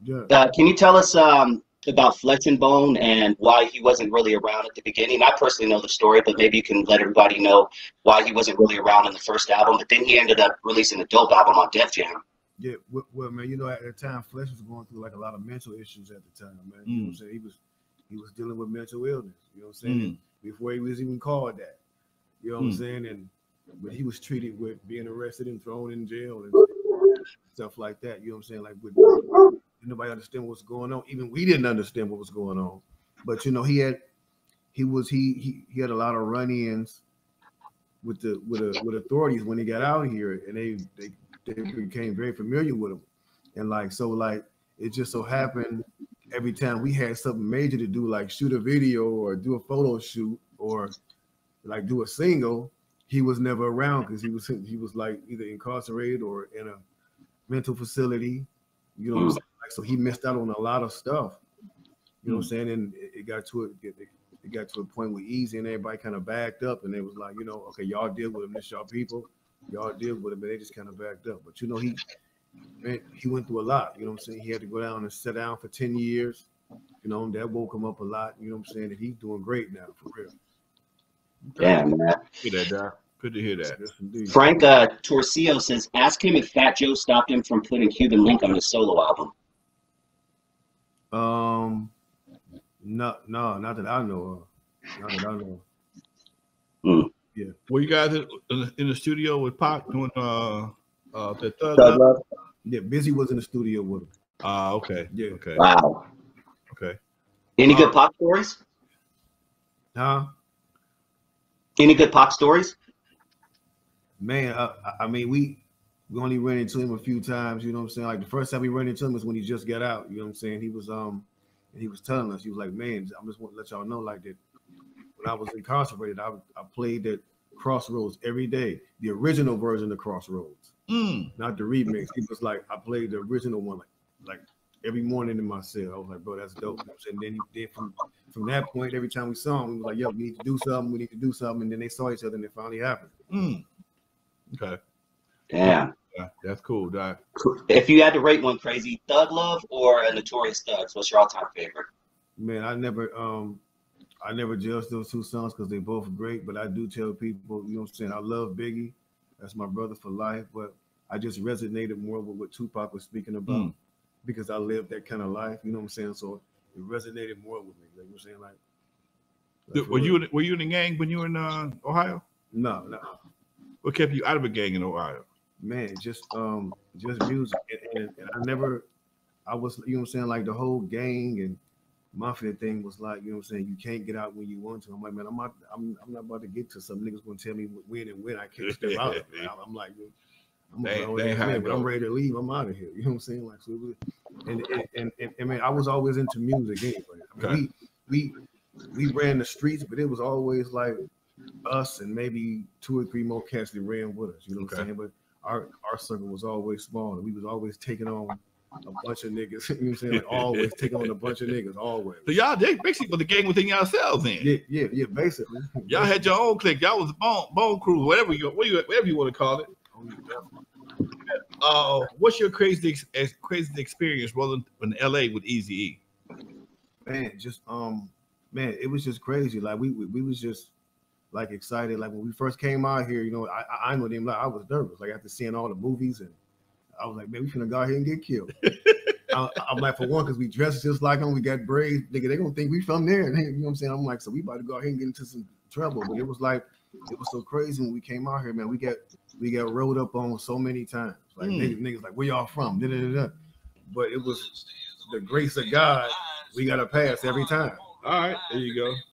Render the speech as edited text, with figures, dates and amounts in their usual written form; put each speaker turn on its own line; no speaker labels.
Yeah.
Can you tell us about Flesh and Bone and why he wasn't really around at the beginning? I personally know the story, but maybe you can let everybody know why he wasn't really around in the first album. But then he ended up releasing a dope album on Def Jam.
Yeah, well, man, you know, at the time, Flesh was going through like a lot of mental issues at the time, man. You know what I'm saying? He was dealing with mental illness. You know what I'm saying? Before he was even called that. You know what I'm saying? But he was treated with being arrested and thrown in jail and stuff like that. You know what I'm saying? Like, nobody understand what's going on. Even we didn't understand what was going on. But you know, he had a lot of run-ins with authorities when he got out here, and they became very familiar with him. And like, so like, it just so happened every time we had something major to do, like shoot a video or do a photo shoot or like do a single, he was never around because he was like either incarcerated or in a mental facility. You know what I'm saying? Like, so he missed out on a lot of stuff. You know what I'm saying? And it got to a point where Eazy and everybody kind of backed up, and they was like, you know, okay, y'all deal with him, this y'all people, y'all deal with him, but they just kind of backed up. But you know, he went through a lot. You know what I'm saying? He had to go down and sit down for 10 years. You know, that woke him up a lot. You know what I'm saying? And he's doing great now, for real.
Yeah, man.
Hear that, Doc. Good to hear that.
Yes,
Frank Torcio says, ask him if Fat Joe stopped him from putting Cuban Link on his solo album.
No, not that I know of. Not that I know of. Yeah.
Were you guys in the studio with Pac doing the Thug
Love?
Yeah, Busy was in the studio with him.
Okay.
Yeah.
Okay.
Wow.
Okay.
Any good Pac stories?
Huh?
Any good Pac stories?
Man, I mean, we only ran into him a few times. You know what I'm saying? Like the first time we ran into him was when he just got out. You know what I'm saying? He was telling us, he was like, man, I just want to let y'all know, like, that when I was incarcerated, I played at Crossroads every day, the original version of Crossroads, not the remix. He was like, I played the original one like every morning in my cell. I was like, bro, that's dope. And then from that point, every time we saw him, we was like, yo, we need to do something. We need to do something. And then they saw each other, and it finally happened.
Okay.
Damn.
Yeah, that's cool, Doc.
If you had to rate one, KRAYZIE, Thug Love or a Notorious Thugs, what's your all-time favorite?
Man, I never judged those two songs because they both great, but I do tell people, you know what I'm saying, I love Biggie. That's my brother for life, but I just resonated more with what Tupac was speaking about because I lived that kind of life, you know what I'm saying? So it resonated more with me. Like, you know what I'm saying? Like
Were you in the gang when you were in Ohio?
No.
What kept you out of a gang in Ohio?
Man, just music. And I was, you know what I'm saying, like the whole gang and mafia thing was like, you know what I'm saying, you can't get out when you want to. I'm like, man, I'm not about to get to some niggas gonna tell me when I can't step out. I'm like, I'm ready to leave. I'm out of here. You know what I'm saying? Like, so and man, I was always into music anyway. I mean, we ran the streets, but it was always like us and maybe 2 or 3 more cats that ran with us. You know what I'm saying? But our circle was always small, and we was always taking on a bunch of niggas. You know what I'm saying? Like, always taking on a bunch of niggas, always.
So y'all basically was the gang within yourselves then.
Yeah, basically.
Y'all had your own clique. Y'all was bone crew, whatever you want to call it. What's your crazy experience rolling in LA with Eazy E?
Man, just man, it was just crazy. Like we was just like excited. Like when we first came out here, you know, I know them, like I was nervous, like after seeing all the movies, and I was like, man, we finna go out here and get killed. I'm like, for one, because we dressed just like them, we got braids, nigga, they gonna think we from there. And you know what I'm saying? I'm like, so we about to go out here and get into some trouble. But it was so crazy when we came out here, man. We got rolled up on so many times. Like niggas like, where y'all from? But it was the grace of God. We got a pass every time.
All right, there you go.